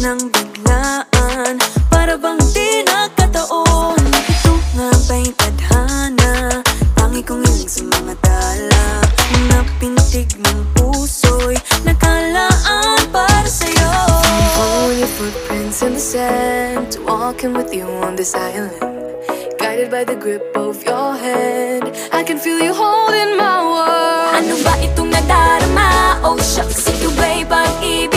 ng biglaan, para bang di nagkataon. Ito nga ba'y tadhana, tangi kong hiling sa mga tala. Napintig ng puso'y nakalaan para sa'yo. Following your footprints in the sand, walking with you on this island, guided by the grip of your hand. I can feel you holding my world. Ano ba itong nadarama? Oh shucks, ito ba'y pag-ibig?